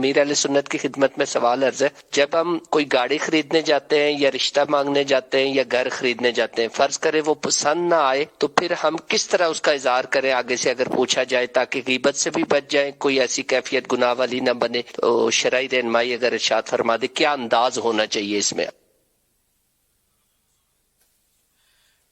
امیر اہل سنت کی خدمت میں سوال عرض ہے، جب ہم کوئی گاڑی خریدنے جاتے ہیں یا رشتہ مانگنے جاتے ہیں یا گھر خریدنے جاتے ہیں، فرض کرے وہ پسند نہ آئے تو پھر ہم کس طرح اس کا اظہار کریں آگے سے اگر پوچھا جائے، تاکہ غیبت سے بھی بچ جائیں، کوئی ایسی کیفیت گناہ والی نہ بنے؟ تو شرعی رہنمائی اگر ارشاد فرما دے، کیا انداز ہونا چاہیے اس میں؟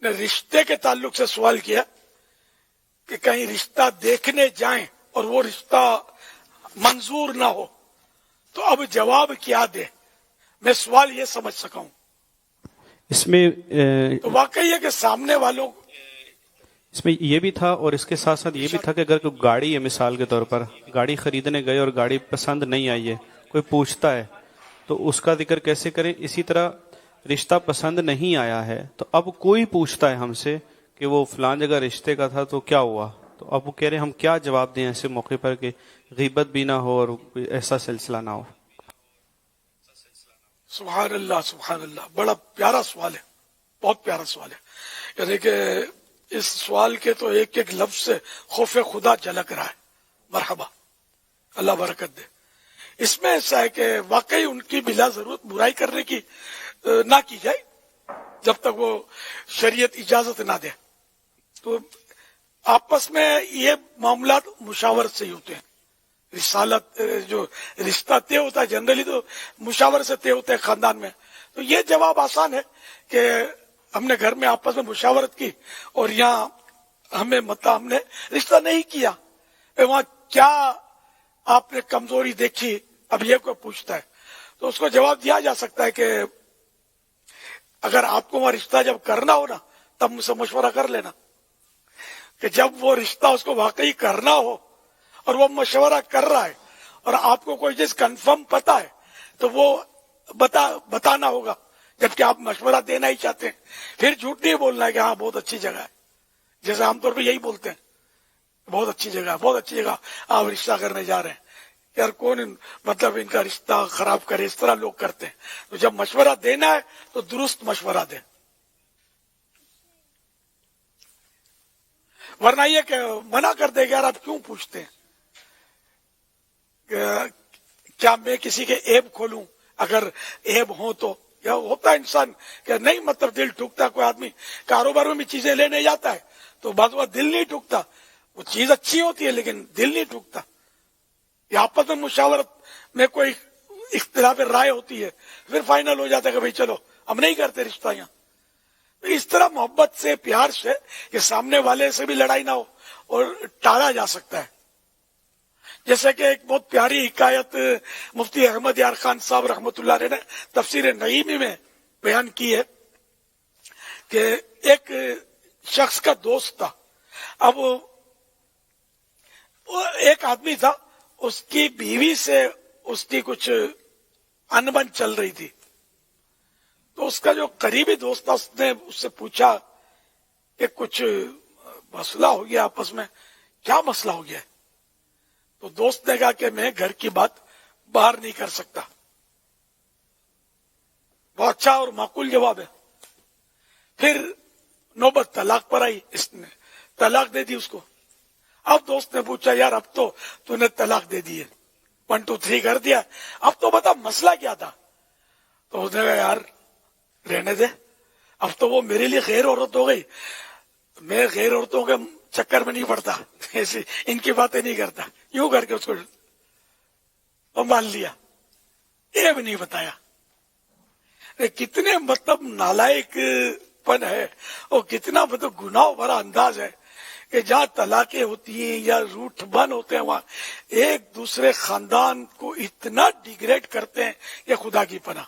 نے رشتے کے تعلق سے سوال کیا کہ کہیں رشتہ دیکھنے جائیں اور وہ رشتہ منظور نہ ہو تو اب جواب کیا دے؟ میں سوال یہ سمجھ سکا ہوں اس میں تو واقعی ہے کہ سامنے والوں اس میں یہ بھی تھا، اور اس کے ساتھ ساتھ یہ بھی تھا کہ اگر کوئی گاڑی ہے، مثال کے طور پر گاڑی خریدنے گئے اور گاڑی پسند نہیں آئی ہے، کوئی پوچھتا ہے تو اس کا ذکر کیسے کریں؟ اسی طرح رشتہ پسند نہیں آیا ہے تو اب کوئی پوچھتا ہے ہم سے کہ وہ فلاں جگہ رشتے کا تھا تو کیا ہوا، تو اب وہ کہہ رہے ہیں ہم کیا جواب دیں ایسے موقع پر کہ غیبت بھی نہ ہو اور کوئی ایسا سلسلہ نہ ہو؟ سبحان اللہ سبحان اللہ، بڑا پیارا سوال ہے، بہت پیارا سوال ہے. یعنی کہ اس سوال کے تو ایک ایک لفظ سے خوف خدا جھلک رہا ہے. مرحبا، اللہ برکت دے. اس میں ایسا ہے کہ واقعی ان کی بلا ضرورت برائی کرنے کی نہ کی جائے جب تک وہ شریعت اجازت نہ دے. تو آپس میں یہ معاملات مشاورت سے ہی ہوتے ہیں. رسالت جو رشتہ طے ہوتا ہے جنرلی تو مشاورت سے طے ہوتا ہے خاندان میں. تو یہ جواب آسان ہے کہ ہم نے گھر میں آپس میں مشاورت کی اور یہاں ہم نے رشتہ نہیں کیا. وہاں کیا آپ نے کمزوری دیکھی؟ اب یہ کوئی پوچھتا ہے تو اس کو جواب دیا جا سکتا ہے کہ اگر آپ کو وہاں رشتہ جب کرنا ہو نا تب مجھ سے مشورہ کر لینا، کہ جب وہ رشتہ اس کو واقعی کرنا ہو اور وہ مشورہ کر رہا ہے اور آپ کو کوئی چیز کنفرم پتا ہے تو وہ بتانا ہوگا، جبکہ آپ مشورہ دینا ہی چاہتے ہیں. پھر جھوٹ نہیں بولنا ہے کہ ہاں بہت اچھی جگہ ہے، جیسے عام طور پہ یہی بولتے ہیں بہت اچھی جگہ ہے، بہت اچھی جگہ آپ رشتہ کرنے جا رہے ہیں. یار کون مطلب ان کا رشتہ خراب کرے، اس طرح لوگ کرتے ہیں. تو جب مشورہ دینا ہے تو درست مشورہ دیں، ورنہ یہ کہ منع کر دے گا یار آپ کیوں پوچھتے ہیں، کیا میں کسی کے عیب کھولوں؟ اگر عیب ہو تو یا ہوتا ہے انسان کہ نہیں مطلب دل ٹوٹتا، کوئی آدمی کاروبار میں بھی چیزیں لینے جاتا ہے تو بعض وقت دل نہیں ٹوٹتا، وہ چیز اچھی ہوتی ہے لیکن دل نہیں ٹوٹتا. یا آپس میں مشاورت میں کوئی اختلاف رائے ہوتی ہے پھر فائنل ہو جاتا ہے کہ بھئی چلو ہم نہیں کرتے رشتہ یہاں. اس طرح محبت سے پیار سے کہ سامنے والے سے بھی لڑائی نہ ہو اور ٹالا جا سکتا ہے. جیسے کہ ایک بہت پیاری حکایت مفتی احمد یار خان صاحب رحمۃ اللہ علیہ نے تفسیر نعیمی میں بیان کی ہے کہ ایک شخص کا دوست تھا. اب ایک آدمی تھا، اس کی بیوی سے اس کی کچھ انبن چل رہی تھی. تو اس کا جو قریبی دوست تھا اس نے اس سے پوچھا کہ کچھ مسئلہ ہو گیا آپس میں، کیا مسئلہ ہو گیا ہے؟ تو دوست نے کہا کہ میں گھر کی بات باہر نہیں کر سکتا. بہت اچھا اور معقول جواب ہے. پھر نوبت طلاق پر آئی، اس نے طلاق دے دی اس کو. اب دوست نے پوچھا یار اب تو نے طلاق دے دی ہے، 1 2 3 کر دیا، اب تو بتا مسئلہ کیا تھا؟ تو اس نے کہا یار رہنے دے، اب تو وہ میرے لیے غیر عورت ہو گئی، میں غیر عورتوں کے چکر میں نہیں پڑتا، ایسی ان کی باتیں نہیں کرتا. یوں کر کے اس کو مان لیا، یہ بھی نہیں بتایا. کتنے مطلب نالائق پن ہے اور کتنا مطلب گناہ بھرا انداز ہے کہ جہاں طلاقیں ہوتی ہیں یا روٹ بند ہوتے ہیں وہاں ایک دوسرے خاندان کو اتنا ڈیگریڈ کرتے ہیں کہ خدا کی پناہ.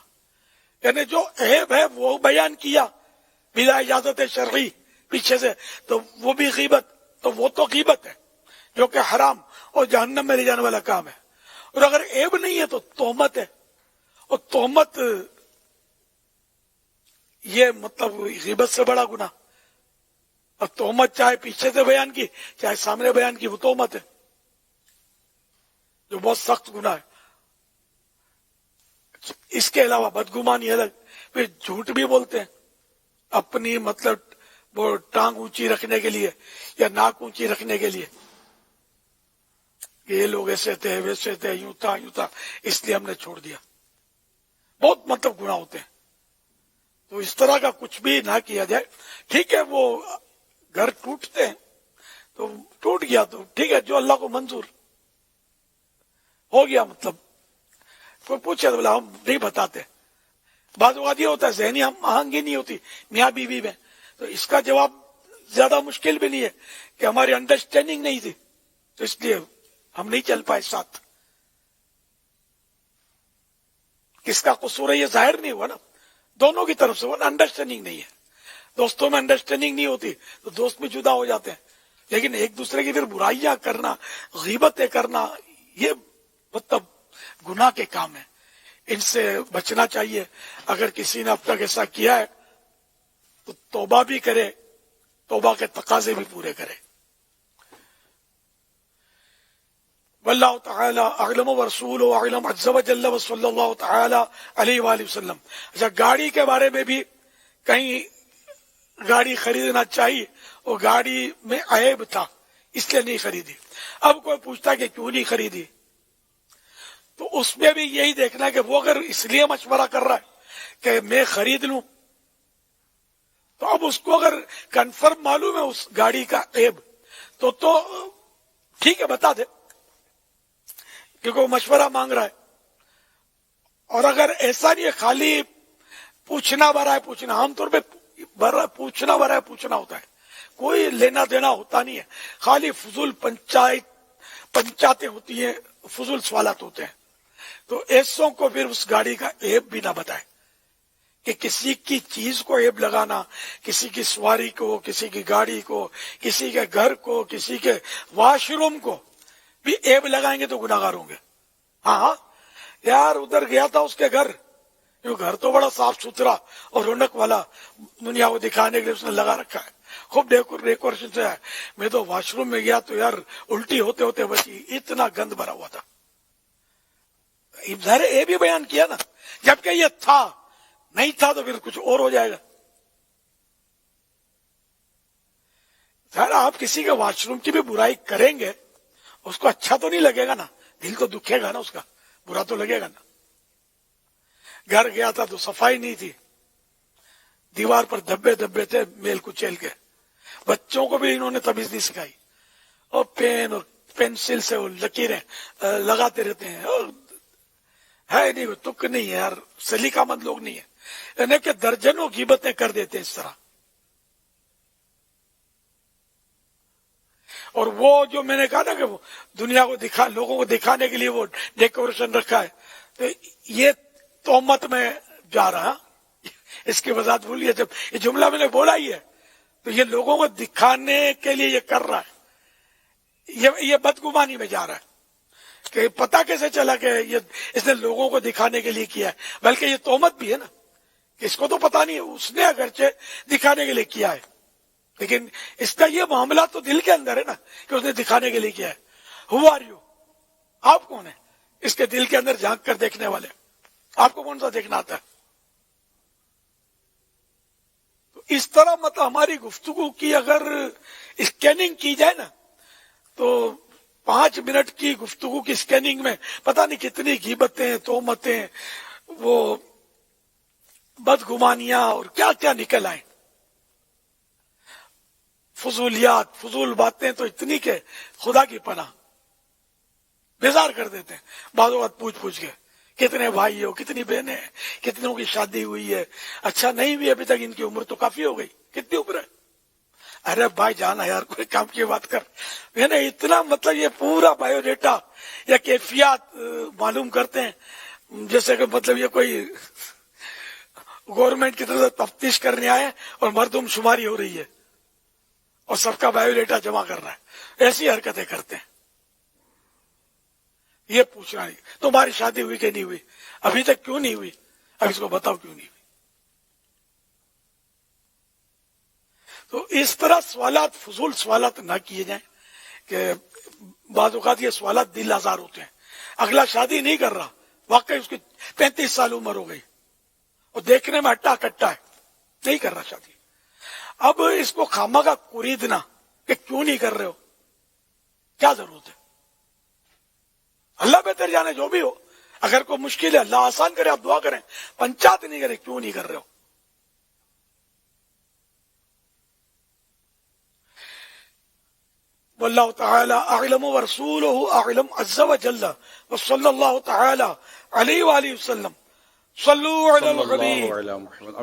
یعنی جو عیب ہے وہ بیان کیا بلا اجازت شرعی پیچھے سے تو وہ بھی غیبت، تو وہ تو غیبت ہے جو کہ حرام اور جہنم میں لے جانے والا کام ہے. اور اگر عیب نہیں ہے تو تہمت ہے، اور تہمت یہ مطلب غیبت سے بڑا گناہ. اور تہمت چاہے پیچھے سے بیان کی چاہے سامنے بیان کی وہ تہمت ہے جو بہت سخت گناہ ہے. اس کے علاوہ بدگمانی الگ، پھر جھوٹ بھی بولتے ہیں اپنی مطلب وہ ٹانگ اونچی رکھنے کے لیے یا ناک اونچی رکھنے کے لیے. کہ یہ لوگ ایسے تھے ویسے تھے، یوں تھا اس لیے ہم نے چھوڑ دیا. بہت مطلب گناہ ہوتے ہیں. تو اس طرح کا کچھ بھی نہ کیا جائے. ٹھیک ہے وہ گھر ٹوٹتے ہیں تو ٹوٹ گیا تو ٹھیک ہے، جو اللہ کو منظور ہو گیا. مطلب کوئی پوچھے تو بولا ہم نہیں بتاتے. بعض اوقات یہ ہوتا ہے ذہنی ہم آہنگی نہیں ہوتی میاں بیوی میں، تو اس کا جواب زیادہ مشکل بھی نہیں ہے کہ ہماری انڈرسٹینڈنگ نہیں تھی تو اس لیے ہم نہیں چل پائے ساتھ. کس کا قصور ہے یہ ظاہر نہیں ہوا نا، دونوں کی طرف سے وہ انڈرسٹینڈنگ نہیں ہے. دوستوں میں انڈرسٹینڈنگ نہیں ہوتی تو دوست بھی جدا ہو جاتے ہیں. لیکن ایک دوسرے کی پھر برائیاں کرنا، غیبتیں کرنا، یہ مطلب گناہ کے کام ہیں. ان سے بچنا چاہیے. اگر کسی نے اب تک ایسا کیا ہے تو توبہ بھی کرے، توبہ کے تقاضے بھی پورے کرے. واللہ تعالی اعلم ورسولہ اعلم عز وجل وصلی اللہ تعالی علیہ وآلہ وسلم. اچھا، گاڑی کے بارے میں بھی کہیں گاڑی خریدنا چاہیے اور گاڑی میں عیب تھا اس لیے نہیں خریدی. اب کوئی پوچھتا کہ کیوں نہیں خریدی، تو اس میں بھی یہی دیکھنا ہے کہ وہ اگر اس لیے مشورہ کر رہا ہے کہ میں خرید لوں، تو اب اس کو اگر کنفرم معلوم ہے اس گاڑی کا عیب تو ٹھیک ہے بتا دے، کیونکہ وہ مشورہ مانگ رہا ہے. اور اگر ایسا نہیں ہے خالی پوچھنا برائے پوچھنا، عام طور پہ پوچھنا برائے پوچھنا ہوتا ہے، کوئی لینا دینا ہوتا نہیں ہے، خالی فضول پنچاتیں ہوتی ہیں، فضول سوالات ہوتے ہیں. تو ایسوں کو پھر اس گاڑی کا عیب بھی نہ بتائے کہ کسی کی چیز کو عیب لگانا، کسی کی سواری کو، کسی کی گاڑی کو، کسی کے گھر کو، کسی کے واش روم کو بھی عیب لگائیں گے تو گناہگار ہوں گے. ہاں یار ادھر گیا تھا اس کے گھر تو بڑا صاف ستھرا اور رونق والا، دنیا کو دکھانے کے لیے اس نے لگا رکھا ہے، خوب ڈیکوریشن سے ہے. میں تو واش روم میں گیا تو یار الٹی ہوتے ہوتے بچی، اتنا گند بھرا ہوا تھا. ظاہر یہ بھی بیان کیا نا، جبکہ یہ تھا، نہیں تھا تو پھر کچھ اور ہو جائے گا. ظاہر آپ کسی کے واش روم کی بھی برائی کریں گے، اس کو اچھا تو نہیں لگے گا نا، دل تو دکھے گا نا، اس کا برا تو لگے گا نا. گھر گیا تھا تو صفائی نہیں تھی، دیوار پر دھبے تھے میل کچیل کے. بچوں کو بھی انہوں نے تمیز نہیں سکھائی، اور پین اور پینسل سے وہ لکیریں لگاتے رہتے ہیں. اور ہے نہیں، تک نہیں ہے یار، سلیقہ مند لوگ نہیں ہے، یعنی کہ درجنوں غیبتیں کر دیتے ہیں اس طرح. اور وہ جو میں نے کہا نا کہ وہ دنیا کو لوگوں کو دکھانے کے لیے وہ ڈیکوریشن رکھا ہے، تو یہ تہمت میں جا رہا. اس کی وضاحت بھولیے، جب یہ جملہ میں نے بولا ہی ہے تو یہ لوگوں کو دکھانے کے لیے یہ کر رہا ہے، یہ بدگمانی میں جا رہا ہے کہ پتہ کیسے چلا کہ اس نے لوگوں کو دکھانے کے لیے کیا ہے. بلکہ یہ تہمت بھی ہے نا کہ اس کو تو پتہ نہیں ہے، اس نے اگرچہ دکھانے کے لیے کیا ہے، لیکن اس کا یہ معاملہ تو دل کے اندر ہے نا کہ اس نے دکھانے کے لیے کیا ہے. ہو آر یو، آپ کون ہیں اس کے دل کے اندر جھانک کر دیکھنے والے؟ آپ کو کون سا دیکھنا آتا ہے؟ تو اس طرح مطلب ہماری گفتگو کی اگر اسکیننگ کی جائے نا تو 5 منٹ کی گفتگو کی اسکیننگ میں پتہ نہیں کتنی غیبتیں، تہمتیں، وہ بدگمانیاں اور کیا کیا نکل آئیں. فضولیات، فضول باتیں تو اتنی کہ خدا کی پناہ بیزار کر دیتے ہیں. بعض اوقات پوچھ کے کتنے بھائی ہو، کتنی بہنیں ہیں، کتنوں کی شادی ہوئی ہے؟ اچھا نہیں ہوئی ابھی تک، ان کی عمر تو کافی ہو گئی. کتنی عمر ہے؟ ارے بھائی جانا یار، کوئی کام کی بات کر. میں نے اتنا مطلب یہ پورا بایو ڈیٹا یا کیفیات معلوم کرتے ہیں جیسے کہ مطلب یہ کوئی گورنمنٹ کی طرف سے تفتیش کرنے آئے اور مردم شماری ہو رہی ہے اور سب کا بایو ڈیٹا جمع کر رہا ہے. ایسی حرکتیں کرتے ہیں. یہ پوچھنا نہیں تمہاری شادی ہوئی کہ نہیں ہوئی، ابھی تک کیوں نہیں ہوئی، اب اس کو بتاؤ کیوں نہیں ہوئی. تو اس طرح سوالات، فضول سوالات نہ کیے جائیں کہ بعض اوقات یہ سوالات دل آزار ہوتے ہیں. اگلا شادی نہیں کر رہا، واقعی اس کی 35 سال عمر ہو گئی اور دیکھنے میں ہٹا کٹا ہے، نہیں کر رہا شادی. اب اس کو خامہ کا کوریدنا کہ کیوں نہیں کر رہے ہو، کیا ضرورت ہے؟ اللہ بہتر جانے جو بھی ہو. اگر کوئی مشکل ہے اللہ آسان کرے آپ دعا کریں, پنچات نہیں کریں. کیوں نہیں کر رہے ہو؟ واللہ تعالی اعلم ورسولہ اعلم عز وجل وصلی اللہ تعالی علیہ وآلہ وسلم. صلو علی الحبیب.